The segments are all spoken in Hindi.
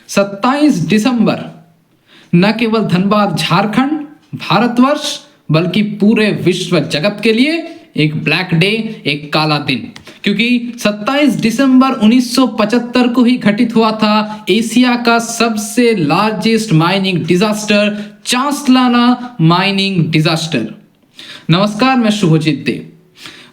27 दिसंबर न केवल धनबाद झारखंड, भारतवर्ष बल्कि पूरे विश्व जगत के लिए एक ब्लैक डे, एक काला दिन, क्योंकि 27 दिसंबर 1975 को ही घटित हुआ था एशिया का सबसे largest mining disaster, Chasnala mining disaster. नमस्कार, मैं शुभजीत दे।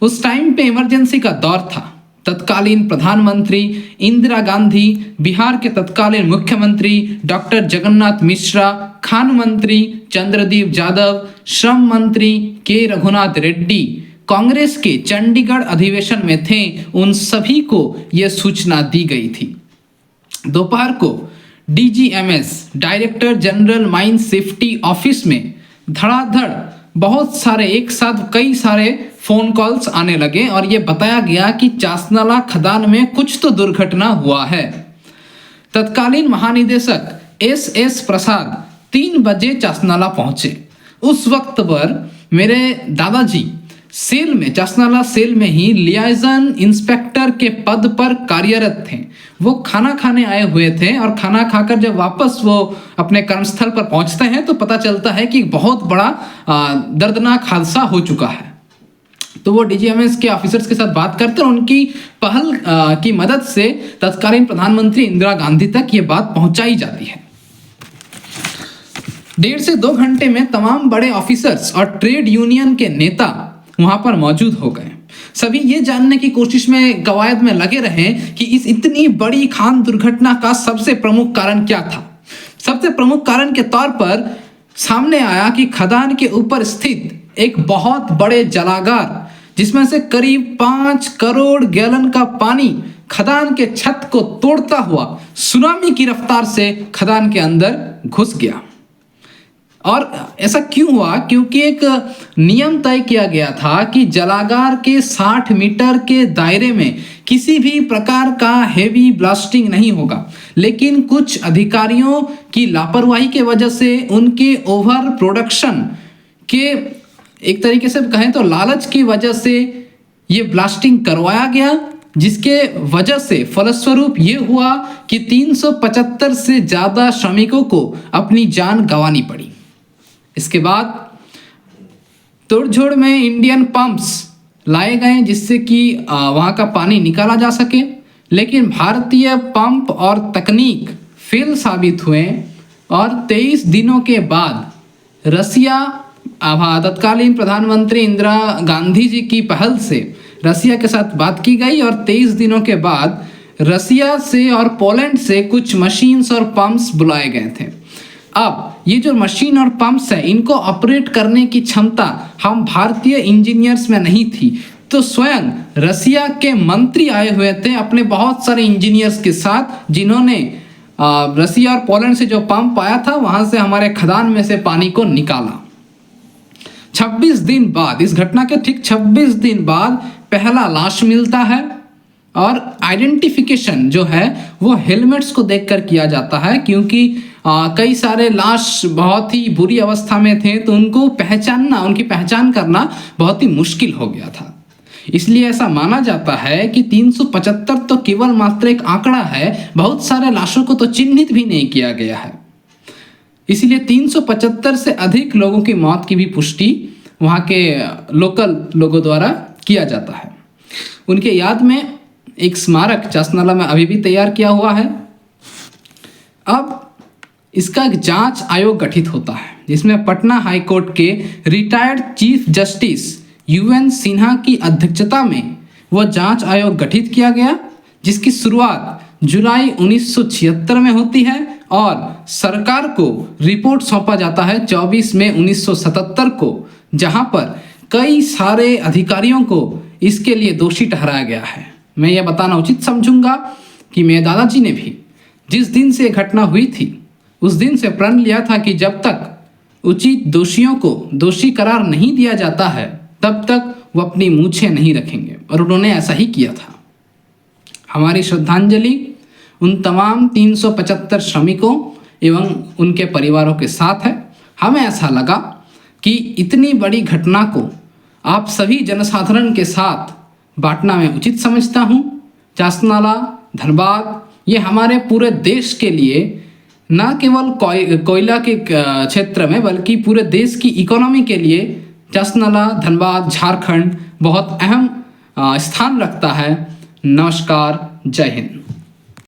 उस टाइम पे इमरजेंसी का दौर था। तत्कालीन प्रधानमंत्री इंदिरा गांधी, बिहार के तत्कालीन मुख्यमंत्री डॉक्टर जगन्नाथ मिश्रा, खान मंत्री चंद्रदीप यादव, श्रम मंत्री के रघुनाथ रेड्डी कांग्रेस के चंडीगढ़ अधिवेशन में थे। उन सभी को यह सूचना दी गई थी। दोपहर को DGMS, director general mine safety office में धड़ाधड़ बहुत सारे, एक साथ कई सारे फोन कॉल्स आने लगे और यह बताया गया कि चासनाला खदान में कुछ तो दुर्घटना हुआ है। तत्कालीन महानिदेशक एस प्रसाद 3 बजे चासनाला पहुंचे। उस वक्त पर मेरे दादाजी सेल में, चासनाला सेल में ही लियाजन इंस्पेक्टर के पद पर कार्यरत थे। वो खाना खाने आए हुए थे और खाना खाकर जब वापस वो अपने कर्मस्थल पर पहुंचते हैं तो पता चलता है कि बहुत बड़ा दर्दनाक हादसा हो चुका है। तो वो डीजीएमएस के ऑफिसर्स के साथ बात करते हैं। उनकी पहल की मदद से तत्कालीन प्रधानमंत्री इंदिरा गांधी तक ये बात पहुंचाई जाती है। 1.5 से 2 घंटे में तमाम बड़े ऑफिसर्स और ट्रेड यूनियन के नेता वहां पर मौजूद हो गए। सभी ये जानने की कोशिश में, कवायद में लगे रहे कि इस इतनी बड़ी खान दुर्घटना का सबसे प्रमुख कारण क्या था। सबसे प्रमुख कारण के तौर पर सामने आया कि खदान के ऊपर स्थित एक बहुत बड़े जलागार, जिसमें से करीब 5 करोड़ गैलन का पानी खदान के छत को तोड़ता हुआ सुनामी की रफ्तार से खदान के अंदर घुस गया। और ऐसा क्यों हुआ? क्योंकि एक नियम तय किया गया था कि जलागार के 60 मीटर के दायरे में किसी भी प्रकार का हेवी ब्लास्टिंग नहीं होगा, लेकिन कुछ अधिकारियों की लापरवाही के वजह से, उनके ओवर प्रोडक्शन के, एक तरीके से कहें तो लालच की वजह से ये ब्लास्टिंग करवाया गया, जिसके वजह से फलस्वरूप ये हुआ कि 375 से ज़्यादा श्रमिकों को अपनी जान गंवानी पड़ी। इसके बाद तोड़जोड़ में इंडियन पंप्स लाए गए जिससे कि वहाँ का पानी निकाला जा सके, लेकिन भारतीय पंप और तकनीक फेल साबित हुए और 23 दिनों के बाद रसिया, तत्कालीन प्रधानमंत्री इंदिरा गांधी जी की पहल से रसिया के साथ बात की गई और 23 दिनों के बाद रसिया से और पोलैंड से कुछ मशीन्स और पंप्स बुलाए गए थे। अब ये जो मशीन और पंप्स है, इनको ऑपरेट करने की क्षमता हम भारतीय इंजीनियर्स में नहीं थी, तो स्वयं रसिया के मंत्री आए हुए थे अपने बहुत सारे इंजीनियर्स के साथ, जिन्होंने रसिया और पोलैंड से जो पंप आया था वहां से हमारे खदान में से पानी को निकाला। 26 दिन बाद, इस घटना के ठीक 26 दिन बाद पहला लाश मिलता है और आइडेंटिफिकेशन जो है वो हेलमेट्स को देखकर किया जाता है, क्योंकि कई सारे लाश बहुत ही बुरी अवस्था में थे, तो उनको पहचानना, उनकी पहचान करना बहुत ही मुश्किल हो गया था। इसलिए ऐसा माना जाता है कि 375 तो केवल मात्र एक आंकड़ा है, बहुत सारे लाशों को तो चिन्हित भी नहीं किया गया है। इसलिए 375 से अधिक लोगों की मौत की भी पुष्टि वहाँ के लोकल लोगों द्वारा किया जाता है। उनके याद में एक स्मारक चासनाला में अभी भी तैयार किया हुआ है। अब इसका एक जांच आयोग गठित होता है, जिसमें पटना हाई कोर्ट के retired chief justice UN Sinha की अध्यक्षता में वह जांच आयोग गठित किया गया, जिसकी शुरुआत जुलाई 1976 में होती है और सरकार को रिपोर्ट सौंपा जाता है 24 मई 1977 को, जहां पर कई सारे अधिकारियों को इसके लिए दोषी ठहराया गया है। मैं यह बताना उचित समझूंगा कि मेरे दादाजी ने भी जिस दिन से घटना हुई थी उस दिन से प्रण लिया था कि जब तक उचित दोषियों को दोषी करार नहीं दिया जाता है तब तक वो अपनी मूछें नहीं रखेंगे, और उन्होंने ऐसा ही किया था। हमारी श्रद्धांजलि उन तमाम 375 श्रमिकों एवं उनके परिवारों के साथ है। हमें ऐसा लगा कि इतनी बड़ी घटना को आप सभी जनसाधारण के साथ बांटना मैं उचित समझता हूँ। चासनाला, धनबाद, ये हमारे पूरे देश के लिए ना केवल कोयला के क्षेत्र में बल्कि पूरे देश की इकोनॉमी के लिए जसनला धनबाद झारखंड बहुत अहम स्थान रखता है। नमस्कार, जय हिंद।